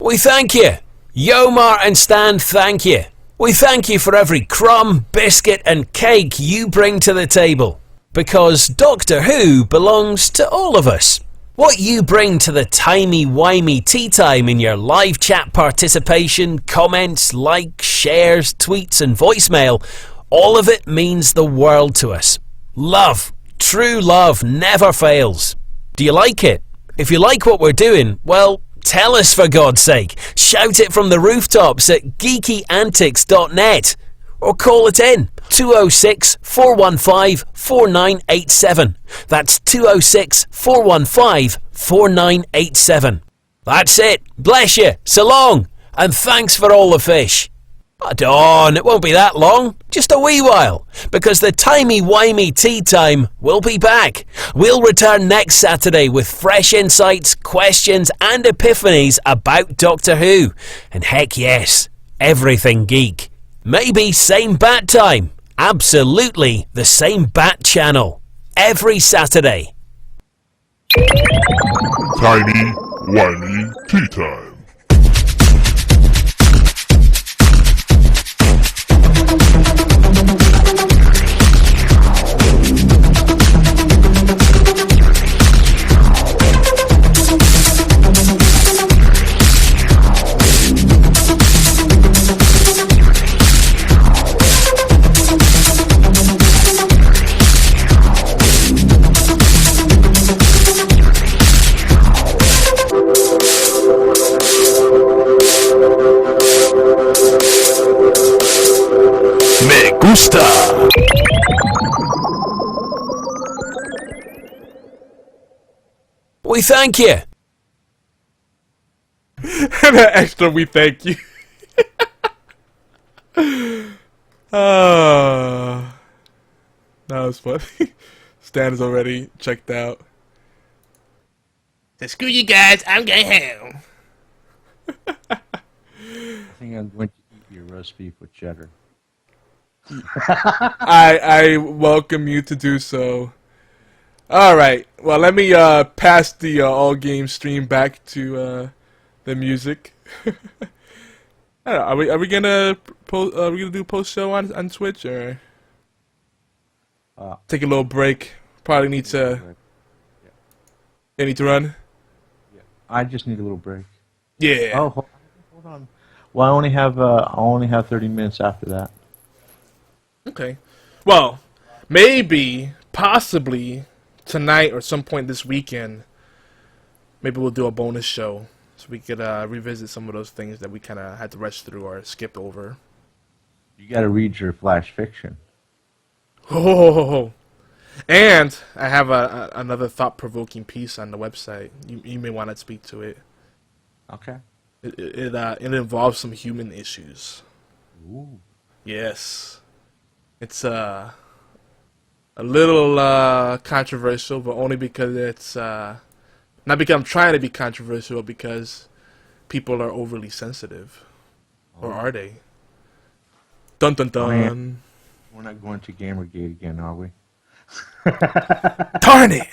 We thank you. Yomar and Stan, thank you. We thank you for every crumb, biscuit and cake you bring to the table. Because Doctor Who belongs to all of us. What you bring to the Timey-Wimey tea time in your live chat participation, comments, likes, shares, tweets and voicemail, all of it means the world to us. Love, true love never fails. Do you like it? If you like what we're doing, well, tell us for God's sake. Shout it from the rooftops at geekyantics.net or call it in 206 415 4987. That's 206 415 4987. That's it. Bless you. So long. And thanks for all the fish. But on, it won't be that long, just a wee while, because the Timey-Wimey tea time will be back. We'll return next Saturday with fresh insights, questions and epiphanies about Doctor Who. And heck yes, everything geek. Maybe same bat time. Absolutely the same bat channel. Every Saturday. Timey-Wimey tea time. Custard. We thank you. And an extra we thank you. Oh, that was funny. Stan is already checked out. So screw you guys, I'm going home. I think I'm going to eat your roast beef with cheddar. I welcome you to do so. Alright, well let me pass the all game stream back to the music. I don't know, are we gonna do post show on Twitch or take a little break? Probably need to. Yeah. You need to run. Yeah. I just need a little break. Yeah. Oh, hold on. Well, I only have 30 minutes after that. Okay. Well, maybe, possibly tonight or some point this weekend, maybe we'll do a bonus show so we could revisit some of those things that we kind of had to rush through or skip over. You got to read your flash fiction. Oh, and I have another thought-provoking piece on the website. You may want to speak to it. Okay. It involves some human issues. Ooh. Yes. It's a little controversial, but only because it's not because I'm trying to be controversial, but because people are overly sensitive, or are they? Dun dun dun. We're not going to Gamergate again, are we? Darn it!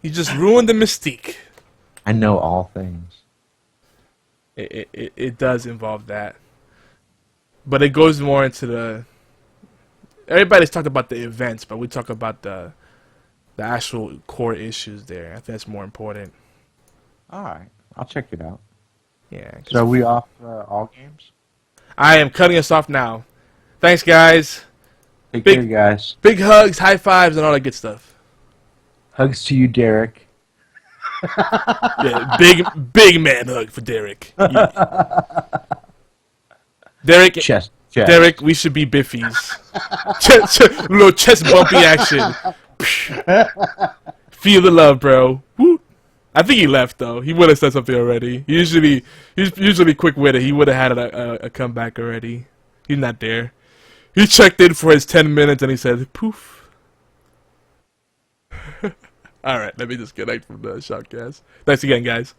You just ruined the mystique. I know all things. It does involve that, but it goes more into the. Everybody's talked about the events, but we talk about the actual core issues there. I think that's more important. All right, I'll check it out. Yeah. So are we off all games? I am cutting us off now. Thanks, guys. Take care, guys. Big hugs, high fives, and all that good stuff. Hugs to you, Derek. Yeah, big man hug for Derek. Yeah. Derek. Chest. Derek, we should be biffies. Little chest bumpy action. Feel the love, bro. Woo. I think he left though. He would have said something already. He's usually quick witted. He would have had a comeback already. He's not there. He checked in for his 10 minutes and he said, "Poof." All right, let me disconnect from the shotcast. Thanks again, guys.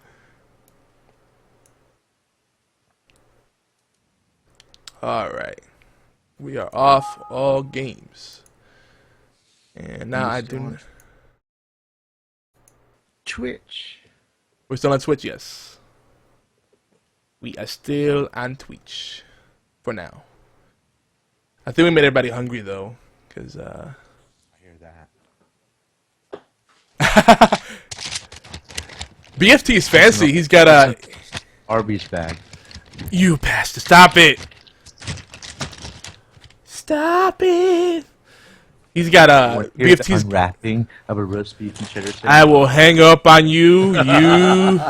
Alright. We are off all games. And now I do. Twitch. We're still on Twitch, yes. We are still on Twitch for now. I think we made everybody hungry though, cause I hear that. BFT is fancy. He's got a Arby's bag. You bastard! Stop it! Stop it! He's got a BFT's unwrapping of a roast beef and cheddar sandwich. I will hang up on you. You.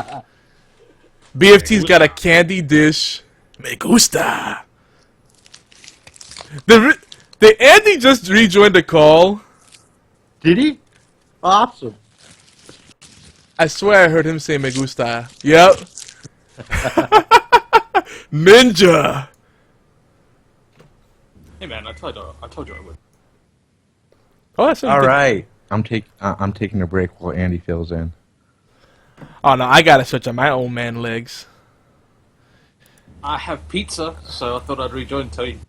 BFT's got a candy dish. Me gusta. Did Andy just rejoin the call? Did he? Awesome. I swear I heard him say me gusta. Yep. Ninja. Hey man, I told you I would. Oh, that's All right. I'm taking a break while Andy fills in. Oh no, I gotta stretch on my old man legs. I have pizza, so I thought I'd rejoin Tony.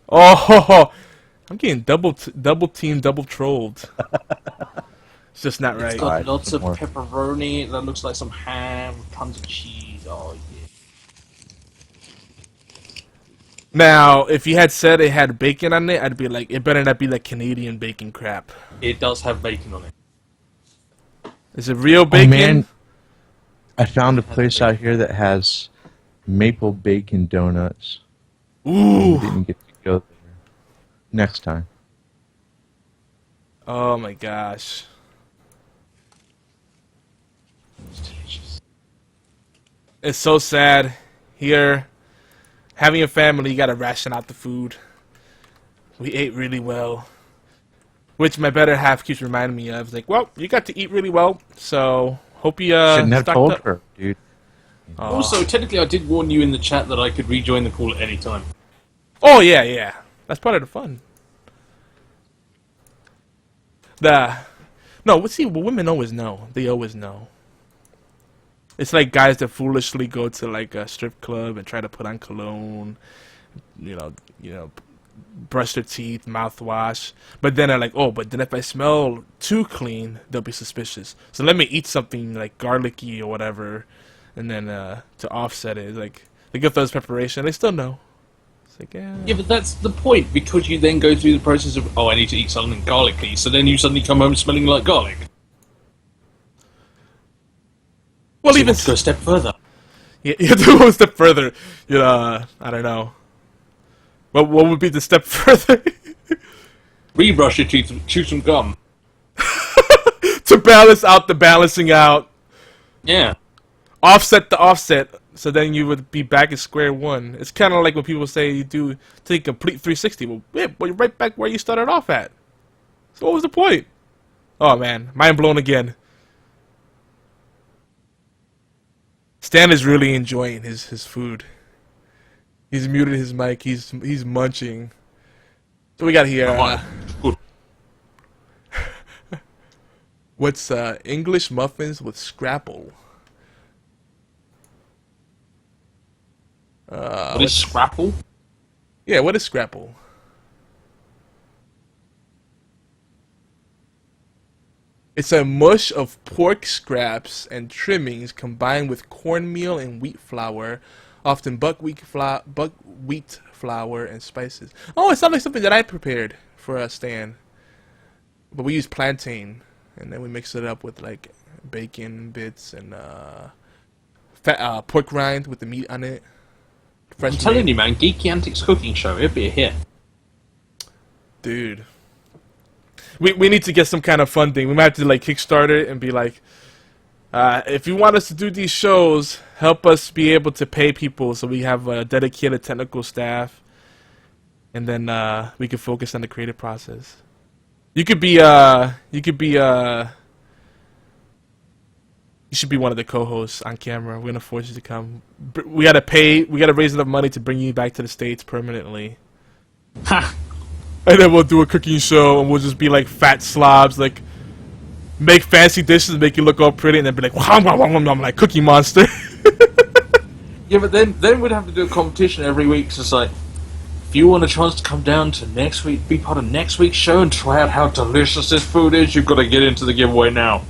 Oh, I'm getting double teamed, double trolled. It's just not right. It's got lots of more. pepperoni. That looks like some ham, tons of cheese. Oh yeah. Now, if you had said it had bacon on it, I'd be like, it better not be like Canadian bacon crap. It does have bacon on it. Is it real bacon? Oh, man. I found a place out here that has maple bacon donuts. Ooh. Didn't get to go there. Next time. Oh my gosh. It's delicious. It's so sad. Here, having a family, you gotta ration out the food. We ate really well. Which my better half keeps reminding me of. Like, well, you got to eat really well, so hope you Shouldn't have stocked told up. her, dude. Oh. Also, technically, I did warn you in the chat that I could rejoin the call at any time. Oh yeah, yeah. That's part of the fun. No, see, well, women always know. They always know. It's like guys that foolishly go to like a strip club and try to put on cologne, you know, brush their teeth, mouthwash, but then they're like, oh, but then if I smell too clean, they'll be suspicious. So let me eat something like garlicky or whatever, and then to offset it, it's like they get those preparation. They still know. It's like, yeah. Yeah, but that's the point, because you then go through the process of, oh, I need to eat something garlicky, so then you suddenly come home smelling like garlic. Well, So you even want to go a step further. you have to go a step further. You know, I don't know. What would be the step further? Rebrush your teeth, chew some gum. To balance out the balancing out. Yeah. Offset the offset, so then you would be back at square one. It's kind of like when people say you do take a complete 360. Well, yeah, but you're right back where you started off at. So what was the point? Oh man, mind blown again. Stan is really enjoying his food. He's muted his mic. He's munching. So we got here. Good. What's English muffins with scrapple? What is scrapple? Yeah, what is scrapple? It's a mush of pork scraps and trimmings combined with cornmeal and wheat flour, often buckwheat flour and spices. Oh, it sounds like something that I prepared for Stan. But we use plantain, and then we mix it up with like bacon bits and pork rind with the meat on it. Fresh I'm telling made. you, man, Geeky Antics cooking show, it'll be a hit. Dude. We need to get some kind of funding. We might have to like Kickstarter it and be like, if you want us to do these shows, help us be able to pay people so we have a dedicated technical staff, and then we can focus on the creative process. You should be one of the co-hosts on camera. We're gonna force you to come. We gotta raise enough money to bring you back to the States permanently. Ha! And then we'll do a cooking show, and we'll just be like fat slobs, like make fancy dishes, make you look all pretty, and then be like, I'm like Cookie Monster. Yeah, but then we'd have to do a competition every week. So it's like, if you want a chance to come down to next week, be part of next week's show, and try out how delicious this food is, you've got to get into the giveaway now.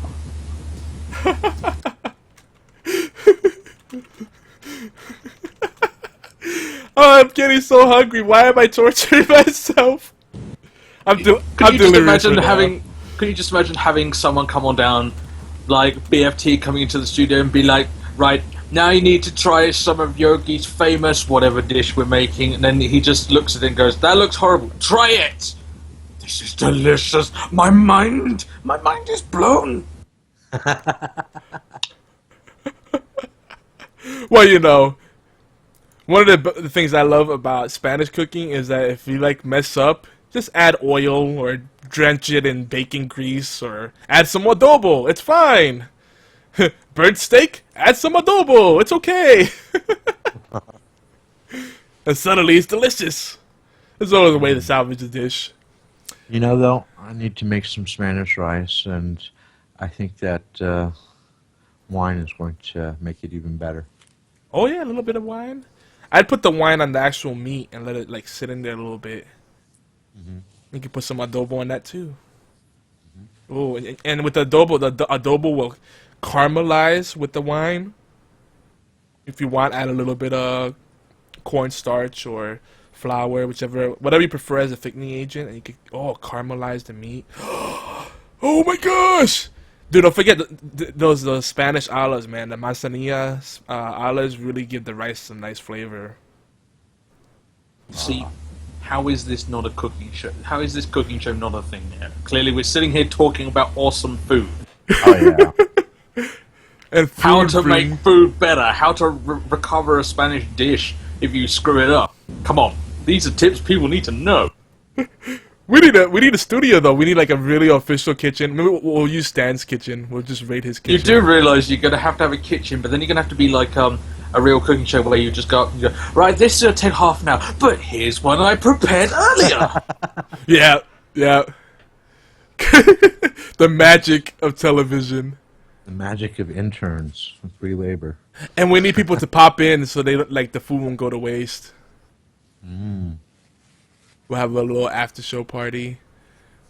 Oh, I'm getting so hungry. Why am I torturing myself? I'm delirious right now. Could you just imagine having someone come on down, like BFT coming into the studio and be like, right, now you need to try some of Yogi's famous whatever dish we're making, and then he just looks at it and goes, that looks horrible. Try it! This is delicious. My mind is blown. Well, you know, one of the things I love about Spanish cooking is that if you like mess up, just add oil or drench it in bacon grease or add some adobo. It's fine. Burnt steak? Add some adobo. It's okay. And suddenly it's delicious. There's always a way to salvage the dish. You know, though, I need to make some Spanish rice, and I think that wine is going to make it even better. Oh yeah, a little bit of wine. I'd put the wine on the actual meat and let it like sit in there a little bit. You can put some adobo on that too. Oh, and with the adobo will caramelize with the wine. If you want, add a little bit of cornstarch or flour, whatever you prefer as a thickening agent, and you can caramelize the meat. Oh my gosh! Dude, don't forget those Spanish olives, man. The manzanilla olives really give the rice some nice flavor. See, how is this not a cooking show? How is this cooking show not a thing now? Clearly, we're sitting here talking about awesome food. Oh, yeah. And How to make food better. How to recover a Spanish dish if you screw it up. Come on, these are tips people need to know. We need a studio though. We need like a really official kitchen. Maybe we'll use Stan's kitchen. We'll just raid his kitchen. You do realize you're gonna have a kitchen, but then you're gonna have to be like a real cooking show where you just go, right, this is gonna take half an hour, but here's one I prepared earlier. Yeah. The magic of television. The magic of interns and free labor. And we need people to pop in so they like the food won't go to waste. We'll have a little after show party.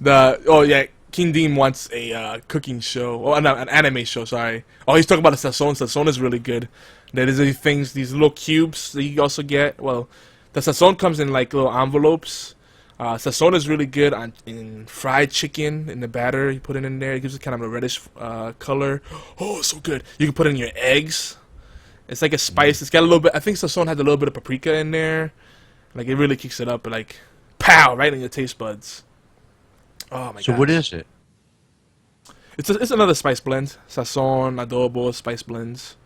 King Dean wants a cooking show. Oh, no, an anime show. Sorry. Oh, he's talking about the sazon. Sazon is really good. There's these little cubes that you also get. Well, the sazon comes in like little envelopes. Sazon is really good in fried chicken in the batter. You put it in there. It gives it kind of a reddish color. Oh, so good. You can put it in your eggs. It's like a spice. It's got a little bit. I think sazon has a little bit of paprika in there. Like it really kicks it up. Like pow, right in your taste buds. Oh my god. So what is it? It's another spice blend. Sazon, adobo, spice blends.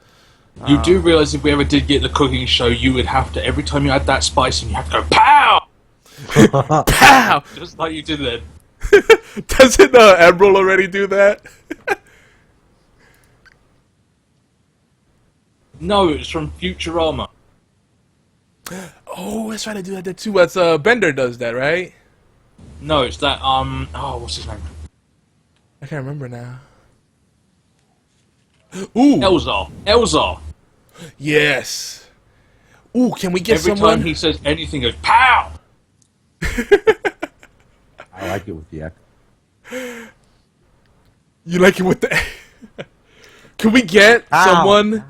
You do realize if we ever did get the cooking show, you would have to, every time you add that spice in, you have to go pow! Pow! Just like you did then. Doesn't Emerald already do that? No, it's from Futurama. Oh, that's right, I do that too. That's Bender does that, right? No, it's that, what's his name? I can't remember now. Ooh! Elzar. Yes. Ooh, can we get Every someone? time he says anything, goes pow! I like it with the echo. You like it with the... Can we get someone...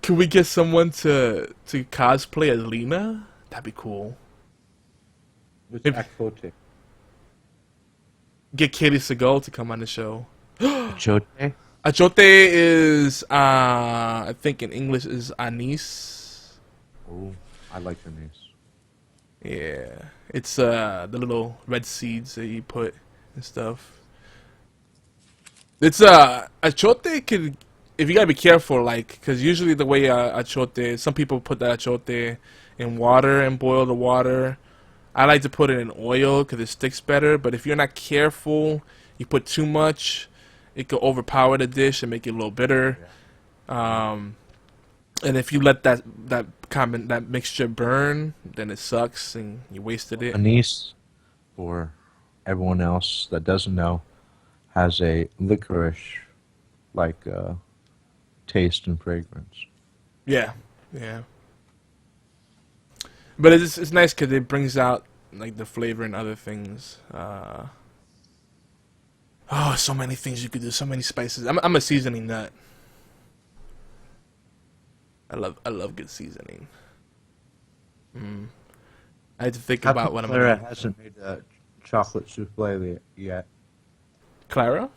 Can we get someone to cosplay as Lena? That'd be cool. With Achote. Get Katie Seagal to come on the show. Achote? Achote is, I think in English is anise. Oh, I like anise. Yeah. It's the little red seeds that you put and stuff. It's achote could, if you gotta be careful, like, because usually the way achote, some people put the achote in water and boil the water. I like to put it in oil because it sticks better, but if you're not careful, you put too much, it could overpower the dish and make it a little bitter. Yeah. And if you let that mixture burn, then it sucks and you wasted it. Anise, for everyone else that doesn't know, has a licorice like taste and fragrance. Yeah, yeah. But it's nice because it brings out like the flavor and other things. Oh, so many things you could do, so many spices. I'm a seasoning nut. I love good seasoning. I had to think How about come what I'm Clara gonna. hasn't made a chocolate souffle yet? Clara?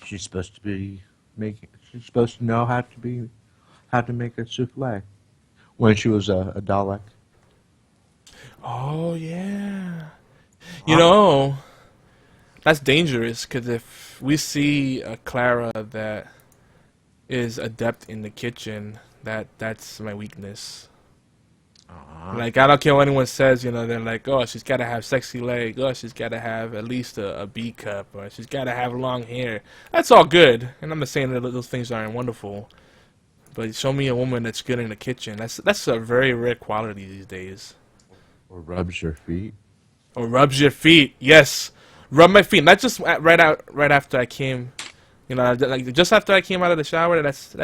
She's supposed to be making. She's supposed to know how to make a souffle when she was a Dalek. Oh yeah. You know, that's dangerous because if we see a Clara that is adept in the kitchen, that's my weakness. Like, I don't care what anyone says, you know, they're like, oh, she's got to have sexy legs, oh, she's got to have at least a B cup, or she's got to have long hair. That's all good, and I'm not saying that those things aren't wonderful, but show me a woman that's good in the kitchen. That's a very rare quality these days. Or rubs your feet. Or rubs your feet, yes. Rub my feet, not just right after I came, you know, like just after I came out of the shower.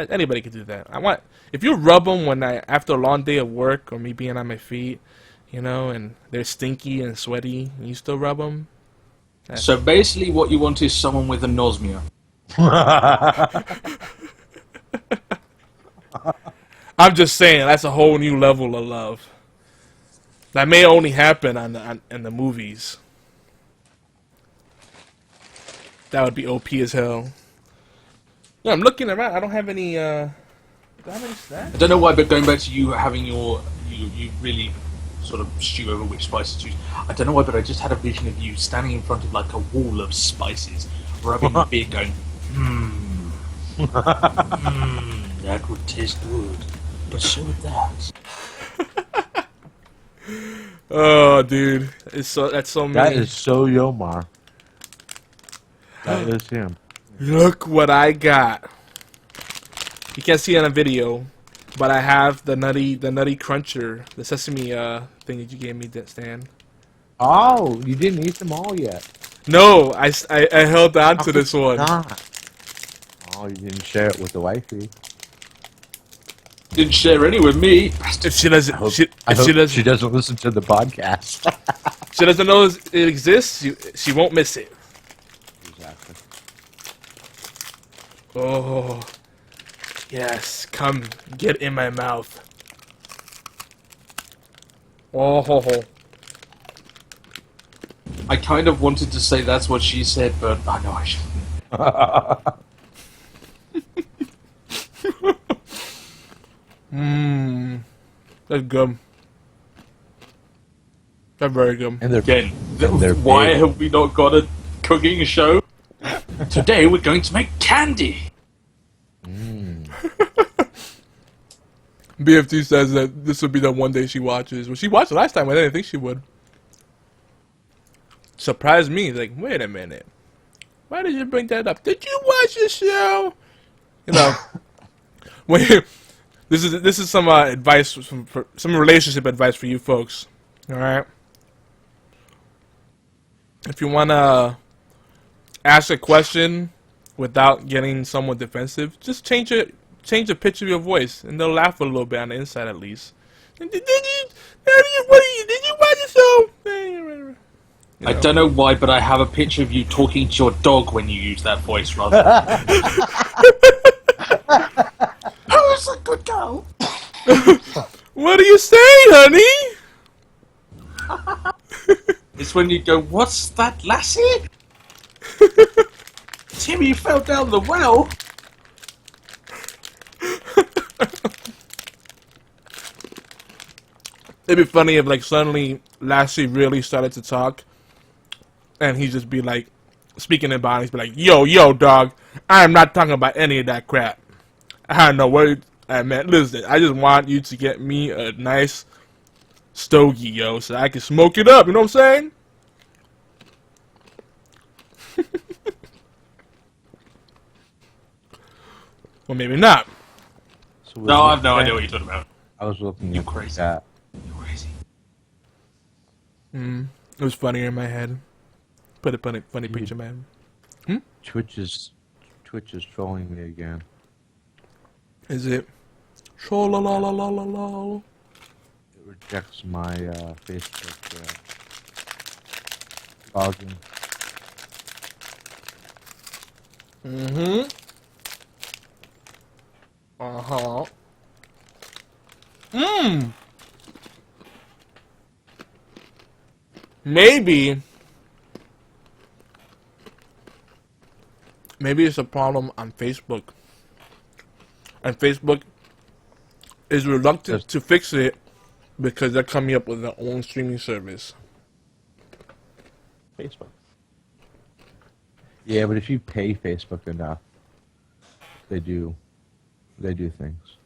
Anybody could do that. If you rub them after a long day of work or me being on my feet, you know, and they're stinky and sweaty, and you still rub them. So basically, what you want is someone with anosmia. I'm just saying that's a whole new level of love. That may only happen in the movies. That would be OP as hell. Yeah, I'm looking around. I don't have any. Do I have any snacks? I don't know why, but going back to you having you really sort of stew over which spices to use. I don't know why, but I just had a vision of you standing in front of like a wall of spices, rubbing your beard, going, that would taste good, but so would that. Oh, dude, that's so mean. That is so Yomar. That is him. Look what I got. You can't see it on a video, but I have the nutty cruncher, the sesame thing that you gave me, Stan. Oh, you didn't eat them all yet. No, I held on to this one. Not. Oh, you didn't share it with the wifey. Didn't share any with me. If she doesn't, I hope she doesn't listen to the podcast. she doesn't know it exists, she won't miss it. Exactly. Oh, yes, come get in my mouth. Oh, ho, ho. I kind of wanted to say that's what she said, but I know I shouldn't. That's good. That's very good. And they're Again, they're why big. have we not got a cooking show? Today we're going to make candy. BFT says that this will be the one day she watches. Well, she watched it last time. I didn't think she would. Surprised me. Like, wait a minute. Why did you bring that up? Did you watch the show? You know, wait. This is some advice, some relationship advice for you folks. All right. If you wanna ask a question without getting someone defensive, just change the pitch of your voice, and they'll laugh a little bit on the inside at least. Did you watch the show? You know. I don't know why, but I have a picture of you talking to your dog when you use that voice, rather. Who's a good girl? What do you say, honey? It's when you go, what's that, lassie? Timmy fell down the well. It'd be funny if, like, suddenly Lassie really started to talk, and he'd just be like, speaking in bodies, be like, yo, dog, I am not talking about any of that crap. I don't know what I meant. Listen, I just want you to get me a nice stogie, yo, so I can smoke it up. You know what I'm saying? Well, maybe not. So No, I have no idea what you're talking about. I was looking You at crazy. that. You're crazy. It was funnier in my head. Put a funny picture, man. Twitch is trolling me again. Is it? Troll-la-la-la-la-la-la. It rejects my Facebook login. Uh-huh. Maybe it's a problem on Facebook. And Facebook is reluctant to fix it because they're coming up with their own streaming service. Facebook. Yeah, but if you pay Facebook enough, they do things.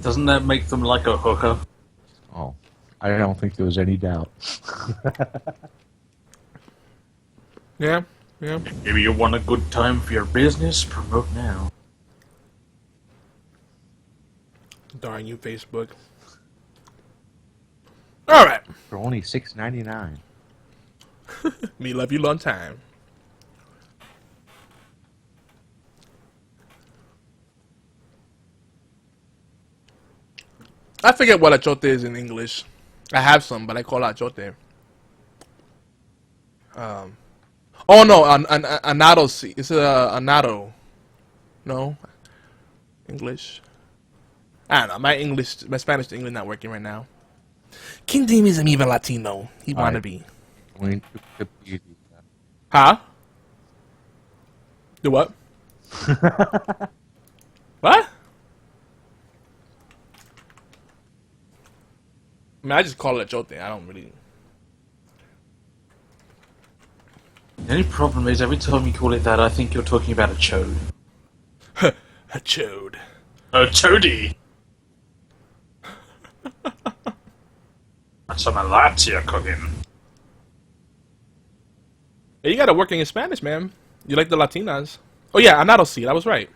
Doesn't that make them like a hooker? Oh, I don't think there was any doubt. Yeah. Maybe you want a good time for your business? Promote now. Darn you, Facebook. All right. For only $6.99. Me love you long time. I forget what achote is in English. I have some, but I call it achote. Oh no, annatto seed. It's a annatto. No, English. I don't know. My Spanish to English not working right now. King Deem isn't even Latino. He wanna be. Huh? The what? What? I mean, I just call it achote. I don't really. The only problem is every time you call it that, I think you're talking about a chode. A chode. A chody! That's some of that you're cooking. Hey, you gotta work in Spanish, man. You like the Latinas. Oh yeah, annatto seed. I was right.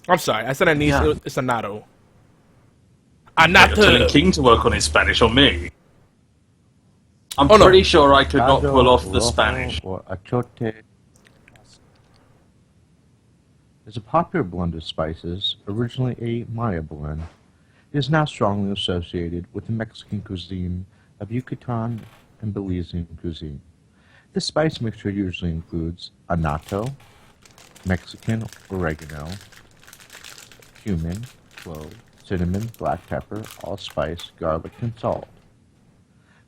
I'm sorry. I said anise. Yeah. It's annatto. You're telling Annatto. King to work on his Spanish or me? I'm Oh, no. pretty sure I could not pull off the Spanish. Or achote is a popular blend of spices, originally a Maya blend. It is now strongly associated with the Mexican cuisine of Yucatan and Belizean cuisine. This spice mixture usually includes annatto, Mexican oregano, cumin, clove, cinnamon, black pepper, allspice, garlic, and salt.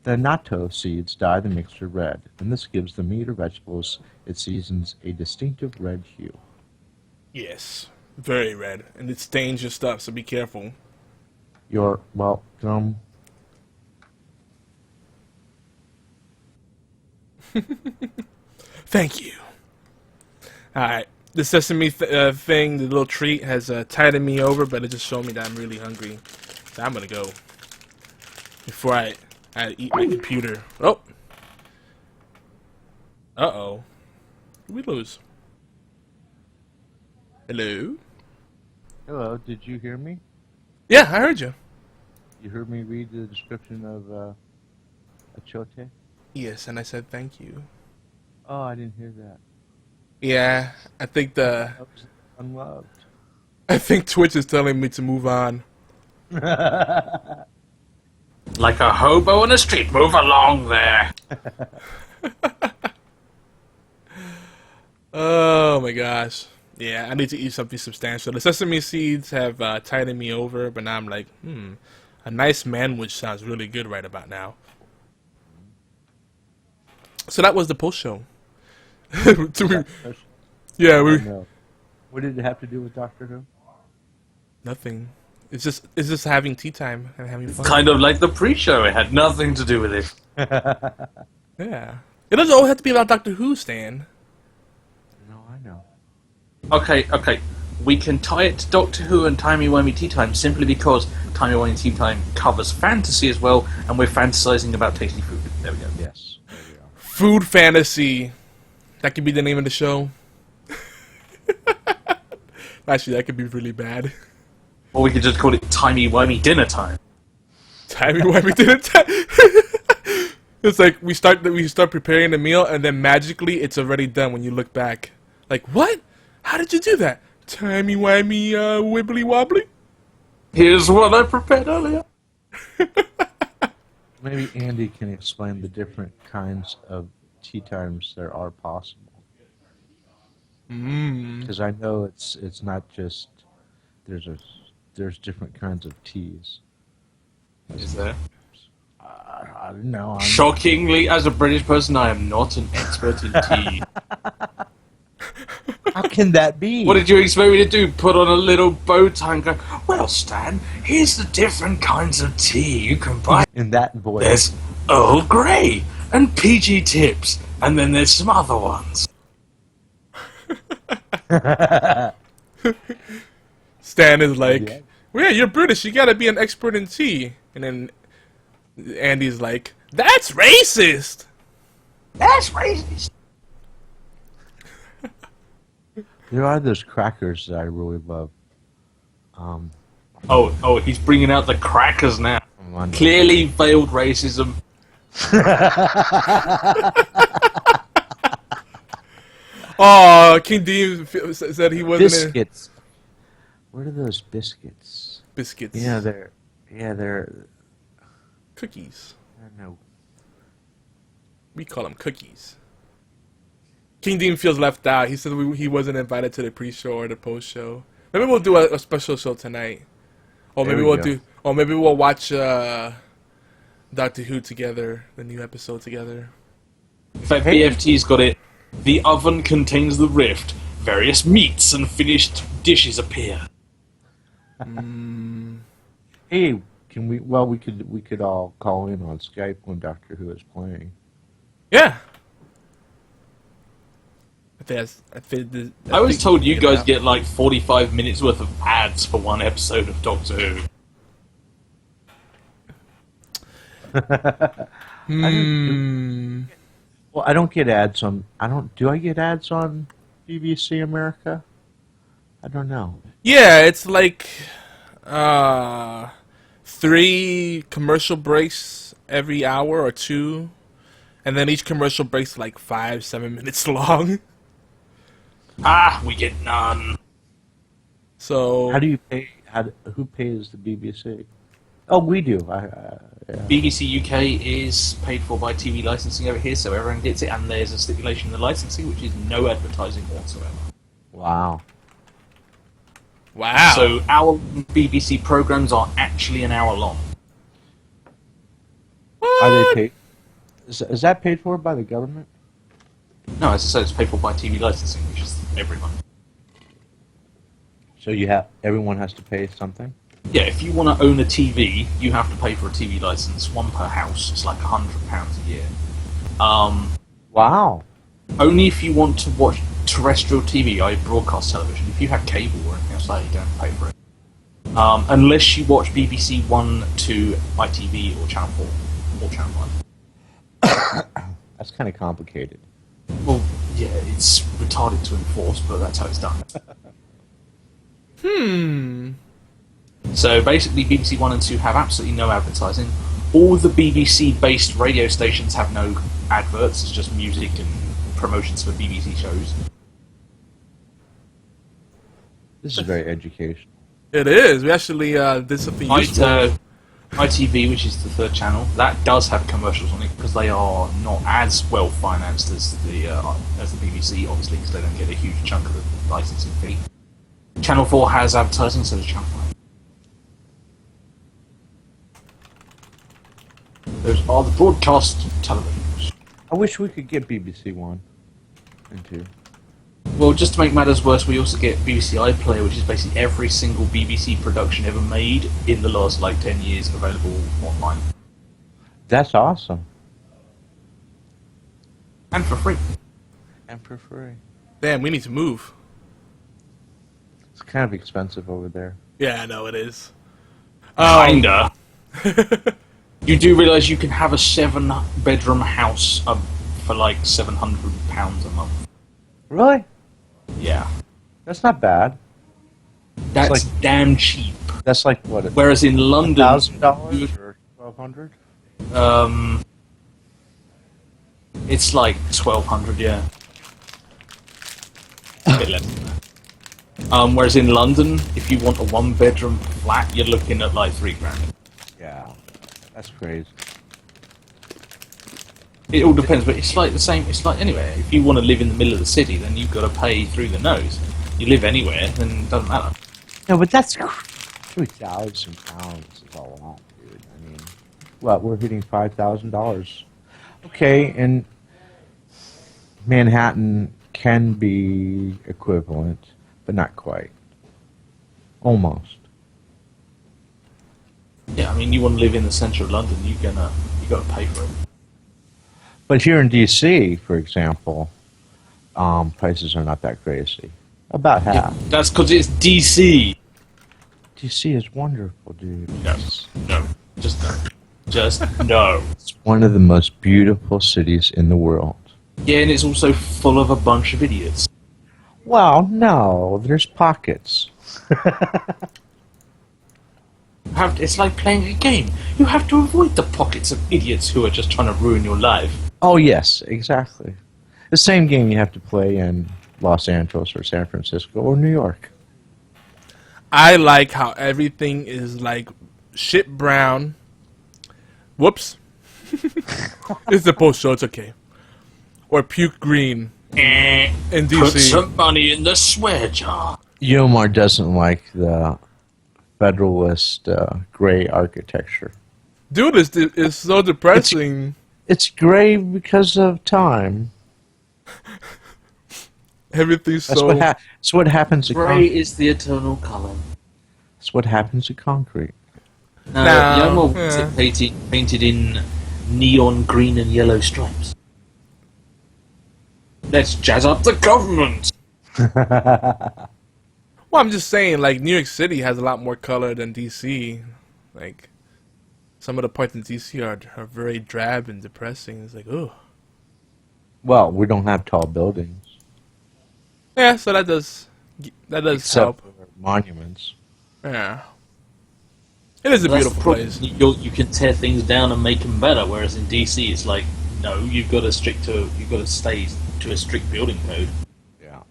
The annatto seeds dye the mixture red, and this gives the meat or vegetables it seasons a distinctive red hue. Yes, very red, and it stains your stuff. So be careful. You're welcome. Thank you. All right. The sesame thing, the little treat, has tightened me over, but it just showed me that I'm really hungry. So I'm gonna go before I eat my computer. Oh. Uh-oh. Did we lose? Hello? Hello, did you hear me? Yeah, I heard you. You heard me read the description of achote? Yes, and I said thank you. Oh, I didn't hear that. Yeah, I think I was unloved. I think Twitch is telling me to move on. Like a hobo on a street, move along there. Oh my gosh. Yeah, I need to eat something substantial. The sesame seeds have tightened me over, but now I'm like, a nice manwich sounds really good right about now. So that was the post show. Yeah, No. What did it have to do with Doctor Who? nothing. It's just having tea time and having fun. Kind of like the pre-show, it had nothing to do with it. Yeah. It doesn't always have to be about Doctor Who, Stan. No, I know. Okay. We can tie it to Doctor Who and Timey-Wimey Tea Time simply because Timey-Wimey Tea Time covers fantasy as well, and we're fantasizing about tasty food. There we go. Yes. There we go. Food fantasy. That could be the name of the show. Actually, that could be really bad. Or we could just call it Timey-Wimey Dinner Time. Timey-Wimey dinner time. It's like we start preparing the meal, and then magically it's already done when you look back. Like, what? How did you do that? Timey-Wimey wibbly wobbly? Here's what I prepared earlier. Maybe Andy can explain the different kinds of tea times there are possible. Because I know it's not just there's a there's different kinds of teas. Is there? I don't know. Shockingly, as a British person, I am not an expert in tea. How can that be? What did you expect me to do? Put on a little bow tie and go, well, Stan, here's the different kinds of tea you can buy. In that voice. There's Earl Grey and PG Tips, and then there's some other ones. Stan is like, well, yeah, you're British, you gotta be an expert in tea. And then Andy's like, that's racist! That's racist. There are those crackers that I really love. Oh, he's bringing out the crackers now. London. Clearly veiled racism. Oh, King Dean said he wasn't Biscuits. What are those biscuits? Biscuits. Yeah, they're Cookies. I don't know. We call them cookies. King Dean feels left out. He said he wasn't invited to the pre-show or the post-show. Maybe we'll do a special show tonight. Or maybe we'll watch Doctor Who together, the new episode together. In fact, BFT's got it. The oven contains the rift. Various meats and finished dishes appear. Hey, can we? Well, we could all call in on Skype when Doctor Who is playing. Yeah. I was told you guys get like 45 minutes worth of ads for one episode of Doctor Who. Well, I don't get ads on. Do I get ads on BBC America? I don't know. Yeah, it's like 3 commercial breaks every hour or 2, and then each commercial break's like 5-7 minutes long. We get none. So How do you pay? Who pays the BBC? Oh, we do. Yeah. BBC UK is paid for by TV licensing over here, so everyone gets it, and there's a stipulation in the licensing which is no advertising whatsoever. Wow. So our BBC programs are actually an hour long. Are they paid? Is that paid for by the government? No, as I said, it's paid for by TV licensing, which is everyone. So everyone has to pay something? Yeah, if you want to own a TV, you have to pay for a TV license, one per house. It's like £100 a year. Wow. Only if you want to watch terrestrial TV, i.e. broadcast television. If you have cable or anything else like that, you don't have to pay for it. Unless you watch BBC 1, 2, ITV, or Channel 4, or Channel 5. That's kind of complicated. Well, yeah, it's retarded to enforce, but that's how it's done. So basically, BBC 1 and 2 have absolutely no advertising. All the BBC-based radio stations have no adverts. It's just music and promotions for BBC shows. This is very educational. it is. We actually did something useful. ITV, which is the third channel, that does have commercials on it because they are not as well financed as the BBC, obviously, because they don't get a huge chunk of the licensing fee. Channel 4 has advertising, so does Channel 5. Those are the broadcast televisions. I wish we could get BBC One and 2. Well, just to make matters worse, we also get BBC iPlayer, which is basically every single BBC production ever made in the last, 10 years available online. That's awesome. And for free. And for free. Damn, we need to move. It's kind of expensive over there. Yeah, I know it is. Kinda. You do realise you can have a 7-bedroom house for £700 a month. Really? Yeah. That's not bad. That's damn cheap. That's like what? Whereas in London, $1,000 or $1,200? it's like 1,200, yeah. A bit less than that. Whereas in London, if you want a 1-bedroom flat, you're looking at like £3,000. Yeah, that's crazy. It all depends, but it's like the same. It's like anywhere. If you want to live in the middle of the city, then you've got to pay through the nose. You live anywhere, then it doesn't matter. No, but that's £3,000 is a lot, dude. I mean, what, we're hitting $5,000. Okay, and Manhattan can be equivalent, but not quite. Almost. Yeah, I mean, you want to live in the centre of London, you got to pay for it. But here in D.C., for example, prices are not that crazy. About half. That's because it's DC. D.C. is wonderful, dude. No, just no. Just no. It's one of the most beautiful cities in the world. Yeah, and it's also full of a bunch of idiots. Well, no, there's pockets. It's like playing a game. You have to avoid the pockets of idiots who are just trying to ruin your life. Oh, yes, exactly. The same game you have to play in Los Angeles or San Francisco or New York. I like how everything is like shit brown. Whoops. It's the post show, it's okay. Or puke green in DC. Put some money in the swear jar. Yomar doesn't like the Federalist gray architecture. Dude, it's so depressing. It's gray because of time. Everything's That's so... That's what happens to Grey concrete. is the eternal colour. That's what happens to concrete. No, No, Yoma wants it painted in neon green and yellow stripes. Let's jazz up the government! Well, I'm just saying, like, New York City has a lot more color than DC. Like, some of the parts in DC are very drab and depressing. It's like, ugh. Well, we don't have tall buildings. Yeah, so that does Except help. for monuments. Yeah. It is a That's beautiful the problem. place. You can tear things down and make them better, whereas in DC it's like, no, you've got to stay to a strict building code. Yeah.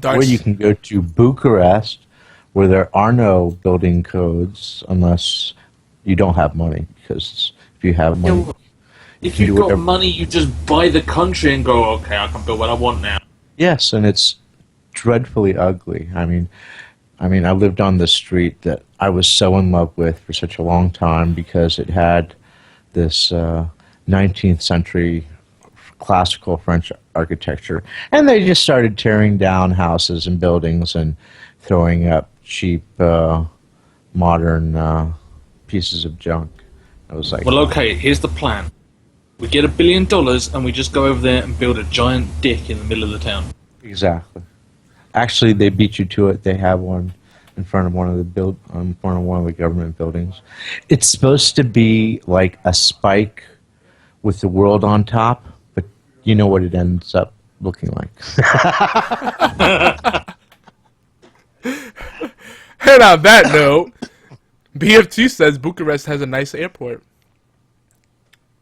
Dark Or you can go to Bucharest, where there are no building codes unless you don't have money. Because if you have money, If can you've do got whatever. money, you just buy the country and go, okay, I can build what I want now. yes, and it's dreadfully ugly. I mean, I lived on the street that I was so in love with for such a long time because it had this 19th century classical French architecture, and they just started tearing down houses and buildings and throwing up cheap modern pieces of junk. I was like, Well, okay, here's the plan. We get $1 billion and we just go over there and build a giant dick in the middle of the town. exactly. Actually, they beat you to it. They have one in front of one of the government buildings. It's supposed to be like a spike with the world on top, but you know what it ends up looking like. And on that note, BFT says Bucharest has a nice airport.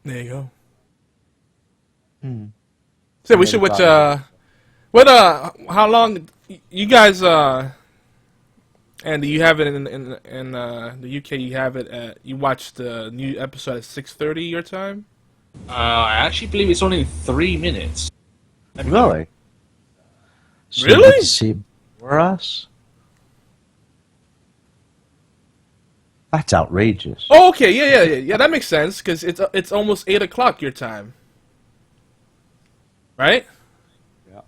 There you go. So we should watch. How long? You guys. Andy, you have it in the UK. You have it at. You watched the new episode at 6:30 your time. I actually believe it's only 3 minutes. Really? So Really? You get to see for us? That's outrageous. Oh, okay. Yeah. That makes sense because it's almost 8 o'clock your time. Right? Yeah.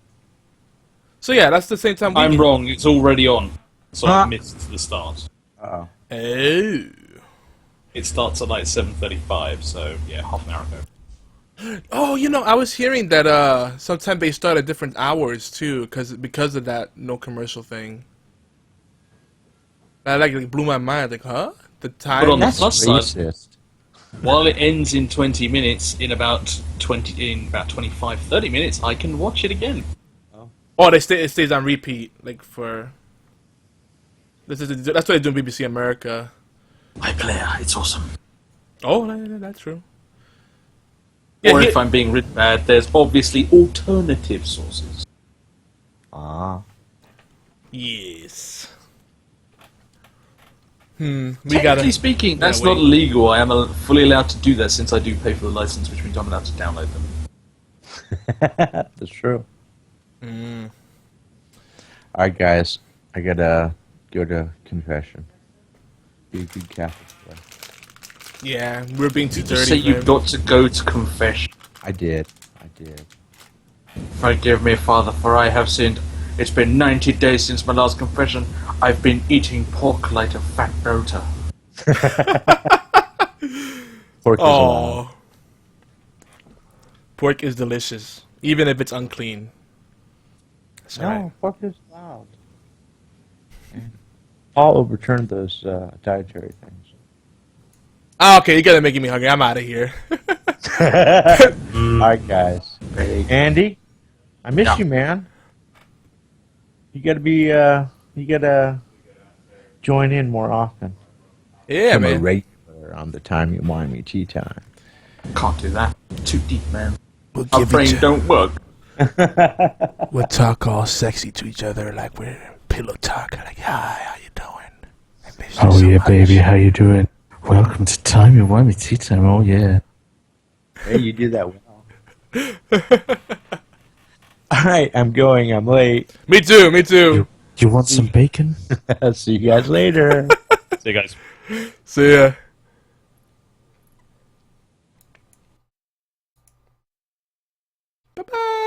So yeah, that's the same time we I'm get- wrong, it's already on. So Ah. I missed the start. Uh-oh. Oh. It starts at like 7:35, so yeah, half an hour ago. Oh, I was hearing that sometimes they start at different hours too, because of that no commercial thing. That like blew my mind. Like, huh? The time. But on the That's plus side, racist. while it ends in 20 minutes, in about 25, 30 minutes, I can watch it again. Oh, it stays on repeat, like for. That's what they do in BBC America. Hi Claire, it's awesome. Oh, that's true. Or Yeah, if I'm being really bad, there's obviously alternative sources. Ah. yes. We Technically gotta. speaking, that's wait. not illegal. I am fully allowed to do that since I do pay for the license, which means I'm allowed to download them. That's true. All right, guys. I gotta go to confession. Be a good Catholic boy. Yeah, we're being too You dirty. say you've man. got to go to confession. I did. Forgive me, Father, for I have sinned. It's been 90 days since my last confession. I've been eating pork like a fat bloater. Pork is allowed. Oh, pork is delicious, even if it's unclean. That's No, alright. pork is allowed. Paul overturned those dietary things. Oh, okay, you gotta making me hungry. I'm out of here. Alright, guys. Andy, I miss Yeah. you, man. You gotta join in more often. Yeah, Become a man. regular on the Timey-Wimey tea time. Can't do that. Too deep, man. We'll Our give brain each, don't work. we'll talk all sexy to each other like we're pillow talk. Like, hi, how you doing? I miss you Oh so yeah, much. baby, how you doing? Welcome to Timey-Wimey Tea Time. Oh yeah. Hey, you do that well. Alright, I'm going. I'm late. Me too, me too. You want some bacon? See you guys later. See you guys. See ya. Bye-bye.